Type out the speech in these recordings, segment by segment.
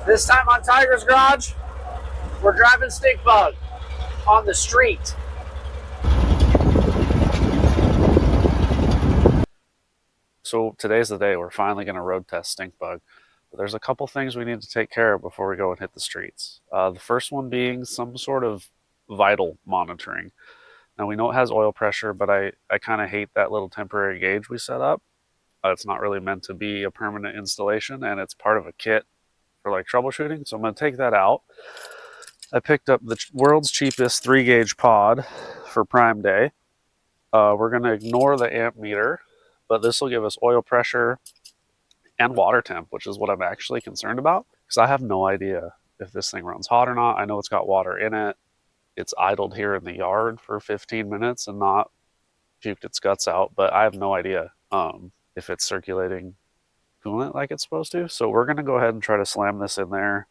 This time on Tiger's Garage, we're driving Stinkbug on the street. So today's the day we're finally going to road test Stinkbug. But there's a couple things we need to take care of before we go and hit the streets. The first one being some sort of vital monitoring. Now we know it has oil pressure, but I kind of hate that little temporary gauge we set up. It's not really meant to be a permanent installation, and it's part of a kit for like troubleshooting. So I'm going to take that out. I picked up the world's cheapest 3-gauge pod for Prime Day. We're going to ignore the amp meter, but this will give us oil pressure and water temp, which is what I'm actually concerned about, because I have no idea if this thing runs hot or not. I know it's got water in it. It's idled here in the yard for 15 minutes and not puked its guts out, but I have no idea if it's circulating coolant like it's supposed to. So we're going to go ahead and try to slam this in there.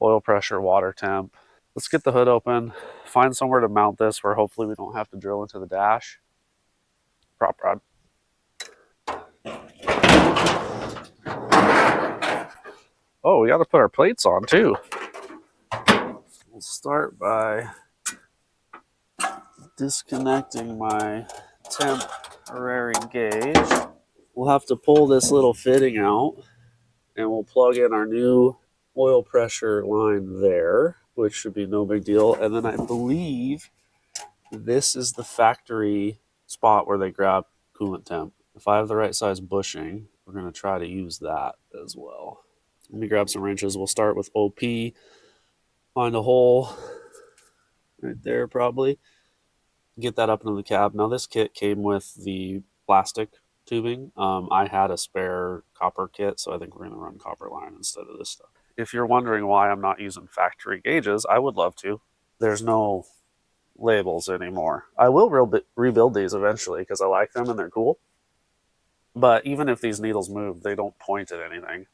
Oil pressure, water temp. Let's get the hood open, find somewhere to mount this where hopefully we don't have to drill into the dash. Prop rod. Oh, we got to put our plates on too. We'll start by disconnecting my temporary gauge. We'll have to pull this little fitting out and we'll plug in our new oil pressure line there, which should be no big deal. And then I believe this is the factory spot where they grab coolant temp. If I have the right size bushing, we're going to try to use that as well. Let me grab some wrenches. We'll start with OP. Find a hole right there probably. Get that up into the cab. Now this kit came with the plastic tubing. I had a spare copper kit, so I think we're going to run copper line instead of this stuff. If you're wondering why I'm not using factory gauges, I would love to. There's no labels anymore. I will rebuild these eventually because I like them and they're cool. But even if these needles move, they don't point at anything.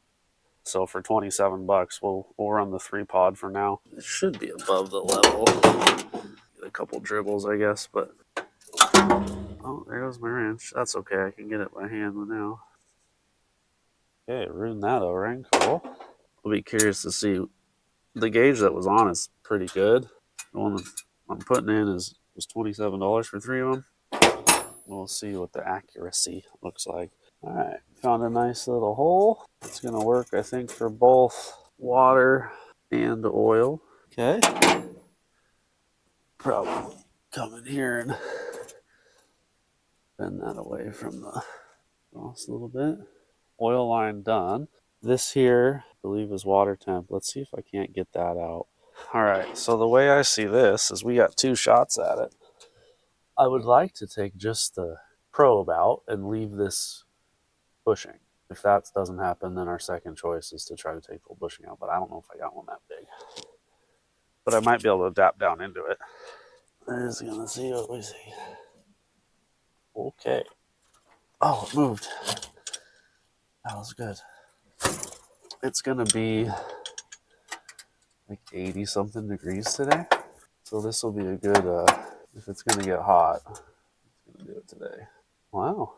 So for 27 bucks, we'll run the 3-pod for now. It should be above the level. Get a couple dribbles, I guess, but oh, there goes my wrench. That's okay. I can get it by hand now. Okay, ruined that O-ring. Cool. I'll be curious to see. The gauge that was on is pretty good. The one that I'm putting in was $27 for 3 of them. We'll see what the accuracy looks like. All right, found a nice little hole. It's going to work, I think, for both water and oil. Okay. Probably come in here and bend that away from the cross a little bit. Oil line done. This here, I believe, is water temp. Let's see if I can't get that out. All right, so the way I see this is we got 2 shots at it. I would like to take just the probe out and leave this bushing. If that doesn't happen, then our second choice is to try to take the bushing out, but I don't know if I got one that big. But I might be able to adapt down into it. We're just gonna see what we see. Okay. Oh, it moved. That was good. It's gonna be like 80 something degrees today. So this will be a good, if it's gonna get hot, I'm gonna do it today. Wow.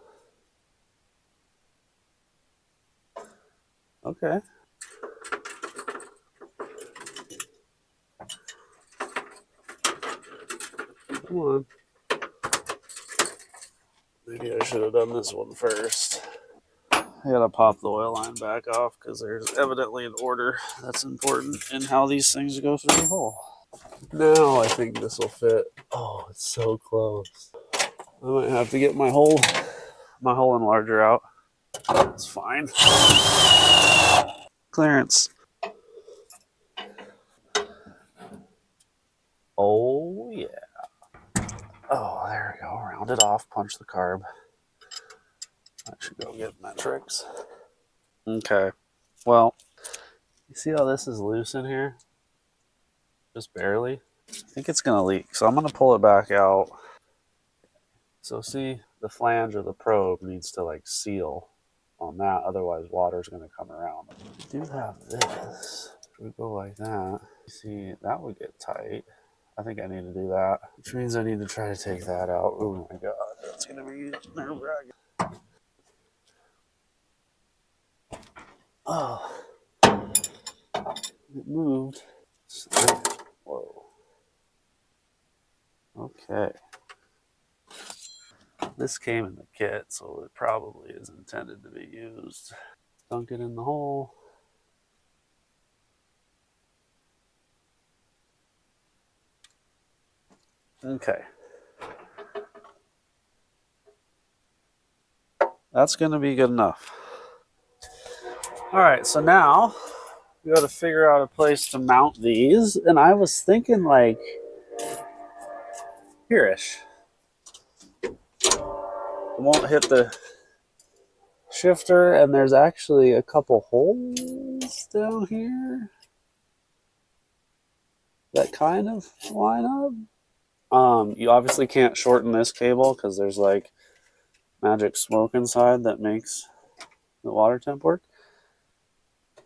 Okay. Come on. Maybe I should have done this one first. I gotta pop the oil line back off because there's evidently an order that's important in how these things go through the hole. Now I think this will fit. Oh, it's so close. I might have to get my hole enlarger out. It's fine. Clearance. Oh yeah. Oh, there we go. Round it off. Punch the carb. I should go get metrics. Okay. Well, you see how this is loose in here? Just barely. I think it's going to leak, so I'm going to pull it back out. So see, the flange of the probe needs to like seal on that, otherwise water's going to come around. I do have this. If we go like that, see, that would get tight. I think I need to do that, which means I need to try to take that out. Oh my god, that's going to be nerve-wracking. Oh. It moved. Whoa. Okay. This came in the kit, so it probably is intended to be used. Dunk it in the hole. Okay. That's going to be good enough. All right, so now we got to figure out a place to mount these. And I was thinking like here-ish. It won't hit the shifter, and there's actually a couple holes down here that kind of line up. You obviously can't shorten this cable because there's like magic smoke inside that makes the water temp work.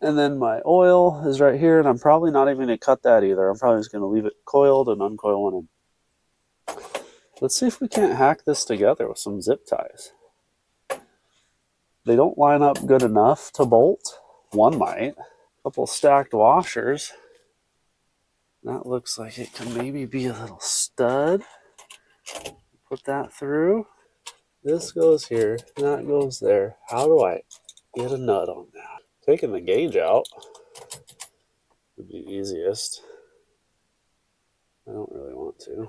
And then my oil is right here, and I'm probably not even going to cut that either. I'm probably just going to leave it coiled and uncoil one end. Let's see if we can't hack this together with some zip ties. They don't line up good enough to bolt. One might. A couple stacked washers. That looks like it can maybe be a little stud. Put that through. This goes here, that goes there. How do I get a nut on that? Taking the gauge out would be easiest. I don't really want to.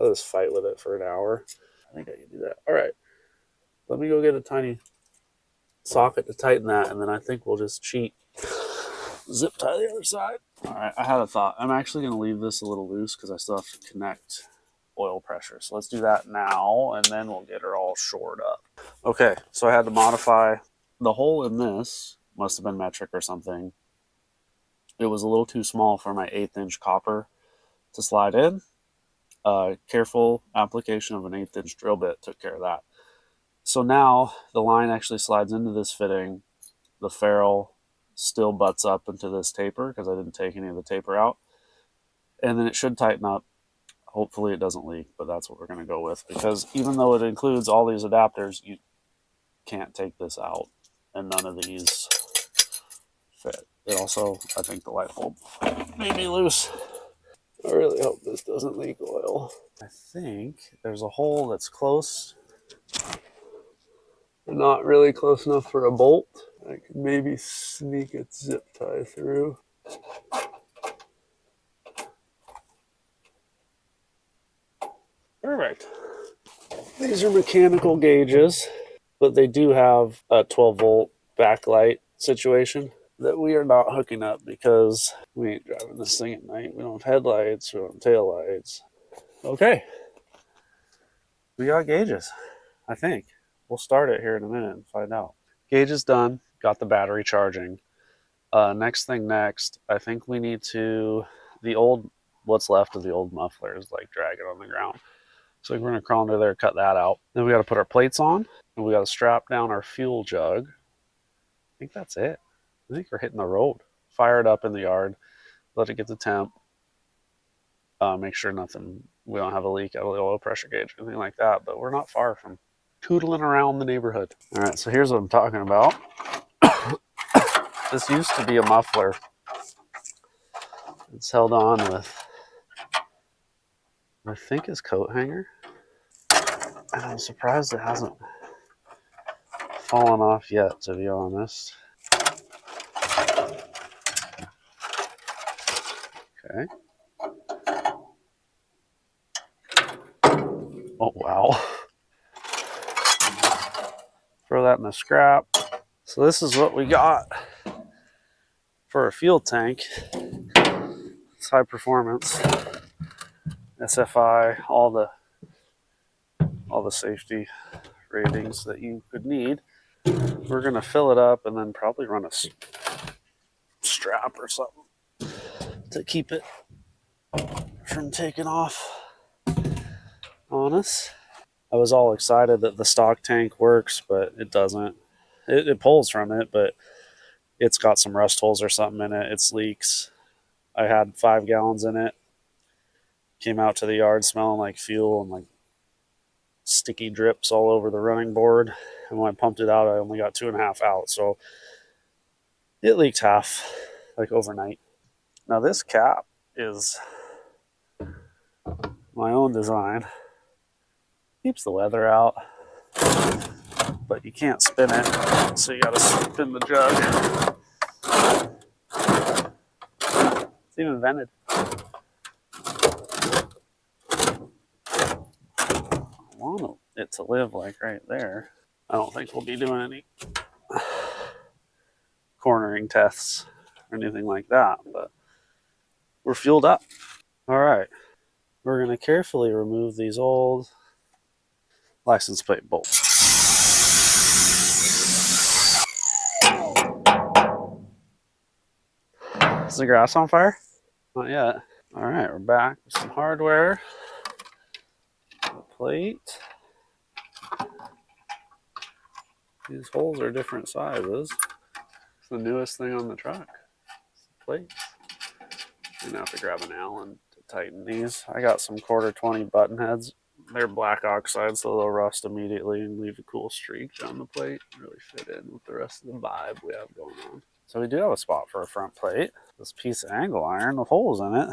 I'll just fight with it for an hour. I think I can do that. All right. Let me go get a tiny socket to tighten that, and then I think we'll just cheat. Zip tie the other side. All right, I had a thought. I'm actually going to leave this a little loose because I still have to connect oil pressure. So let's do that now, and then we'll get her all shored up. Okay, so I had to modify the hole in this. Must have been metric or something. It was a little too small for my 1/8 inch copper to slide in. Careful application of an 1/8 inch drill bit took care of that. So now the line actually slides into this fitting. The ferrule still butts up into this taper because I didn't take any of the taper out. And then it should tighten up. Hopefully it doesn't leak, but that's what we're going to go with, because even though it includes all these adapters, you can't take this out, and none of these fit. It also, I think the light bulb may be loose. I really hope this doesn't leak oil. I think there's a hole that's close, but not really close enough for a bolt. I could maybe sneak a zip tie through. Perfect. These are mechanical gauges, but they do have a 12-volt backlight situation that we are not hooking up because we ain't driving this thing at night. We don't have headlights, we don't have tail lights. Okay. We got gauges, I think. We'll start it here in a minute and find out. Gauge is done. Got the battery charging. Next thing next, I think we need to, what's left of the old muffler is like dragging on the ground. So we're going to crawl under there, cut that out. Then we got to put our plates on, and we got to strap down our fuel jug. I think that's it. I think we're hitting the road. Fire it up in the yard, let it get the temp. Make sure we don't have a leak out of the oil pressure gauge or anything like that, but we're not far from tootling around the neighborhood. All right, so here's what I'm talking about. This used to be a muffler. It's held on with, I think, his coat hanger. And I'm surprised it hasn't fallen off yet, to be honest. Okay. Oh, wow. Throw that in the scrap. So this is what we got for a fuel tank. It's high performance. SFI, all the safety ratings that you could need. We're going to fill it up and then probably run a strap or something to keep it from taking off on us. I was all excited that the stock tank works, but it doesn't. It pulls from it, but it's got some rust holes or something in it. It's leaks. I had 5 gallons in it. Came out to the yard smelling like fuel and like sticky drips all over the running board. And when I pumped it out, I only got 2.5 out. So it leaked half, like overnight. Now this cap is my own design. Keeps the weather out, but you can't spin it, so you gotta spin the jug. It's even vented. I want it to live like right there. I don't think we'll be doing any cornering tests or anything like that, but we're fueled up. All right, we're gonna carefully remove these old license plate bolts. Is the grass on fire? Not yet. All right, we're back with some hardware. The plate. These holes are different sizes. It's the newest thing on the truck. It's the plates. I'm gonna have to grab an Allen to tighten these. I got some 1/4 20 button heads. They're black oxide, so they'll rust immediately and leave a cool streak down the plate. Really fit in with the rest of the vibe we have going on. So we do have a spot for a front plate. This piece of angle iron with holes in it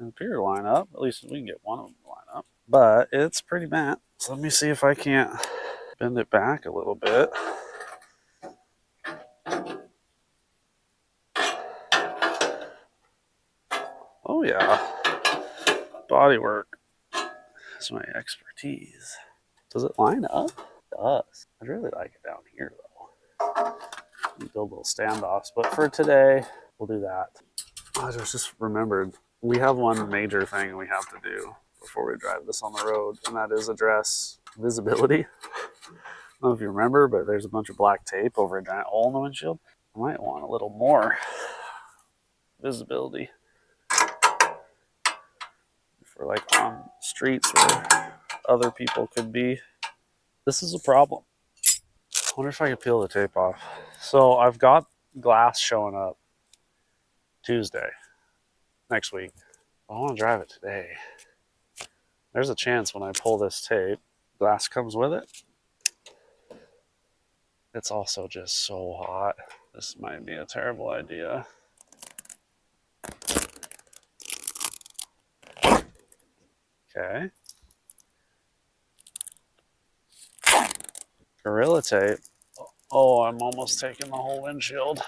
appear to line up. At least we can get one of them to line up. But it's pretty bent. So let me see if I can't bend it back a little bit. Oh yeah, bodywork is my expertise. Does it line up? It does. I'd really like it down here though. Build little standoffs, but for today, we'll do that. I just remembered, we have one major thing we have to do before we drive this on the road, and that is address visibility. I don't know if you remember, but there's a bunch of black tape over a giant hole in the windshield. I might want a little more visibility for like on streets where other people could be. This is a problem. I wonder if I could peel the tape off. So I've got glass showing up Tuesday next week. I want to drive it today. There's a chance when I pull this tape, glass comes with it. It's also just so hot. This might be a terrible idea. Okay. Gorilla tape. Oh, I'm almost taking the whole windshield.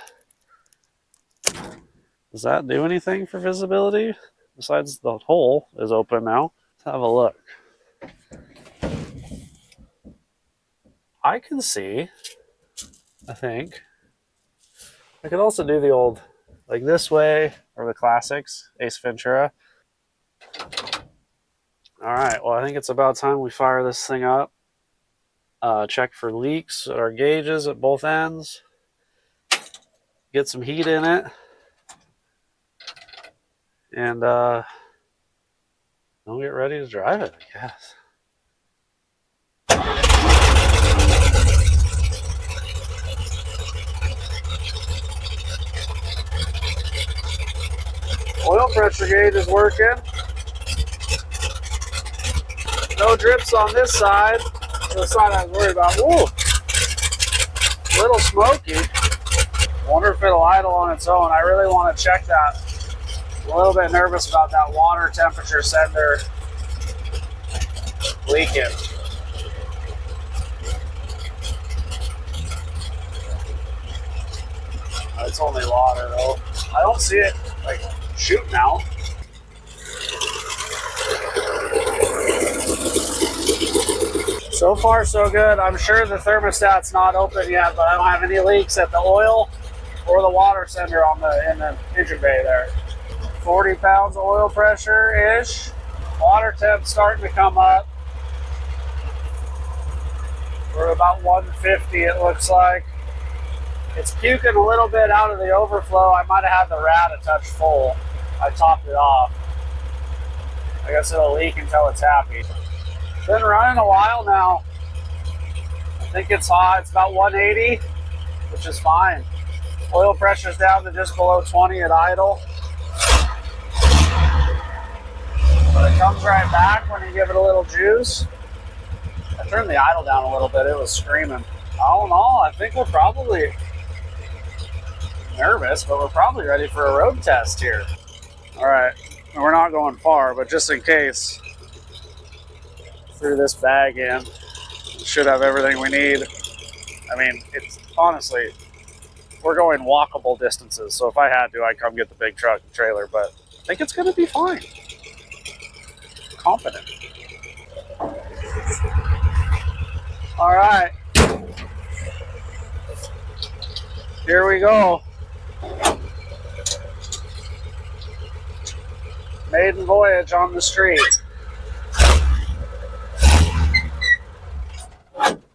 Does that do anything for visibility? Besides the hole is open now. Let's have a look. I can see, I think. I could also do the old, like this way, or the classics, Ace Ventura. All right, well, I think it's about time we fire this thing up. Check for leaks at our gauges at both ends. Get some heat in it. And we'll get ready to drive it, I guess. Oil pressure gauge is working. No drips on this side. The side I was worried about. Woo! A little smoky. Wonder if it'll idle on its own. I really want to check that. I'm a little bit nervous about that water temperature sender leaking. It's only water though. I don't see it like shooting out. So far so good. I'm sure the thermostat's not open yet, but I don't have any leaks at the oil or the water sender on in the engine bay there. 40 pounds of oil pressure-ish. Water temp starting to come up. We're about 150 it looks like. It's puking a little bit out of the overflow. I might have had the rat a touch full. I topped it off. I guess it'll leak until it's happy. Been running a while now. I think it's hot. It's about 180, which is fine. Oil pressure's down to just below 20 at idle. But it comes right back when you give it a little juice. I turned the idle down a little bit. It was screaming. All in all, I think we're probably nervous, but we're probably ready for a road test here. All right, we're not going far, but just in case, threw this bag in. Should have everything we need. I mean, it's honestly, we're going walkable distances, so if I had to, I'd come get the big truck and trailer, but I think it's gonna be fine. Confident. All right, here we go. Maiden voyage on the street.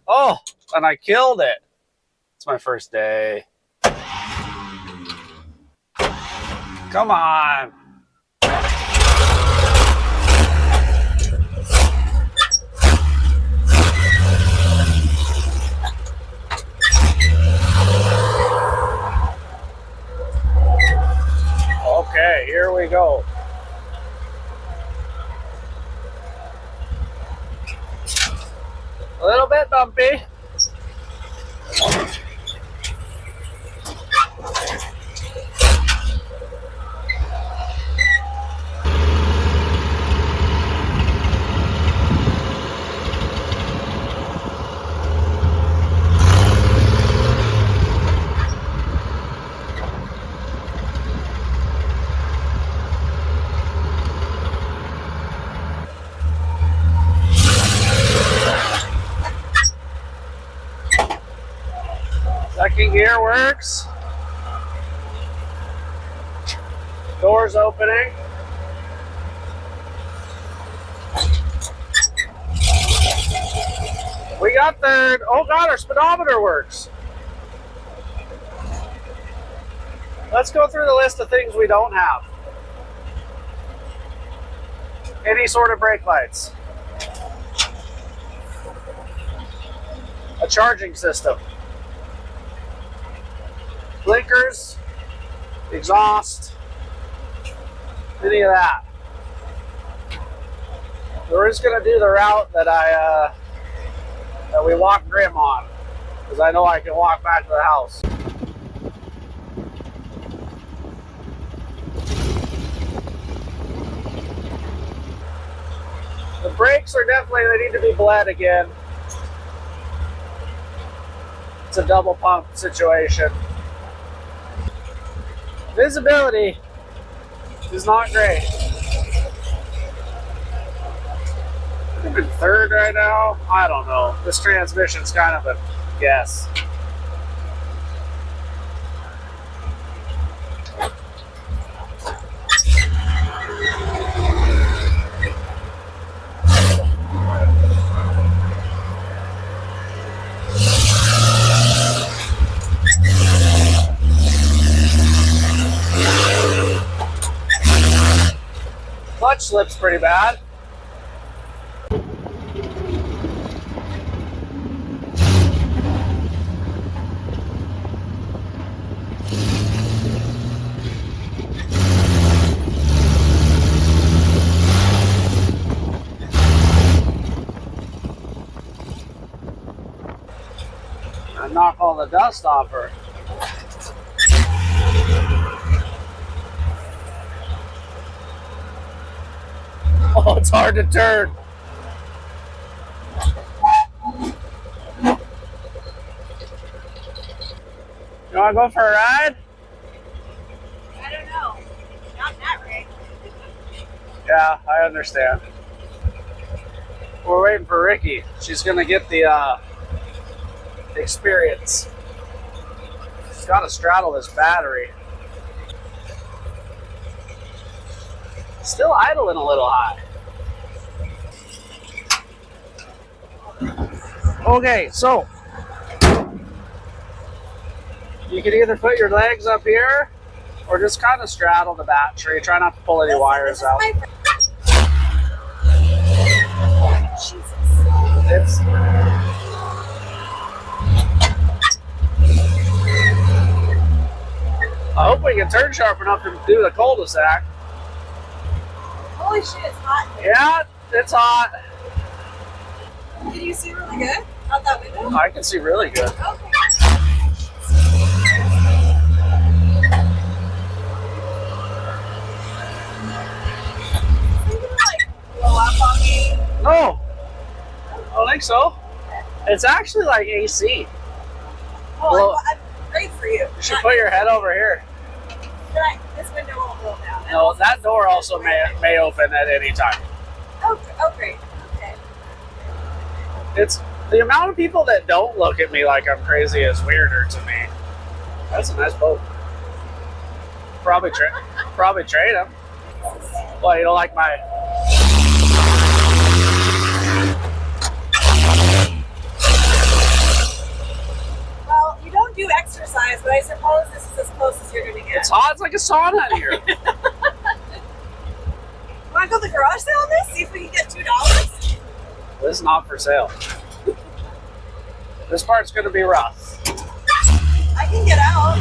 Oh, and I killed it. It's my first day. Come on. Okay, here we go. A little bit bumpy. Second gear works. Doors opening. We got third. Oh God, our speedometer works. Let's go through the list of things we don't have. Any sort of brake lights. A charging system. Blinkers, exhaust, any of that. We're just gonna do the route that that we walk Grim on, because I know I can walk back to the house. The brakes are definitely, they need to be bled again. It's a double pump situation. Visibility is not great. I'm in third right now. I don't know. This transmission's kind of a guess. Clutch slip's pretty bad. I knock all the dust off her. Oh, it's hard to turn. You want to go for a ride? I don't know. Not that right. Yeah, I understand. We're waiting for Ricky. She's going to get the experience. She's got to straddle this battery. Still idling a little high. Okay, so you can either put your legs up here or just kind of straddle the battery. Try not to pull any wires out. It's I hope we can turn sharp enough to do the cul-de-sac. Holy shit, it's hot. Yeah, it's hot. Can you see really good out that window? I can see really good. Okay. think so. It's actually like AC. Oh, Well, I'm great for you. You should put your head over here. This window won't roll down. No, that door also may open at any time. Oh, great. Okay. It's the amount of people that don't look at me like I'm crazy is weirder to me. That's a nice boat. Probably trade them. Well, you don't like my. Well, you don't do exercise, but I suppose this is as close as you're going to get. It's hot. It's like a sauna in here. Want to go to the garage sale on this? See if we can get $2? This is not for sale. This part's going to be rough. I can get out.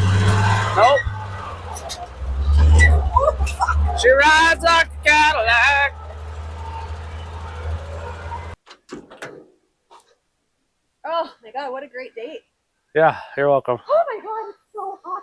Nope. Oh, fuck. She rides like a Cadillac. Oh my god, what a great date. Yeah, you're welcome. Oh my god, it's so hot.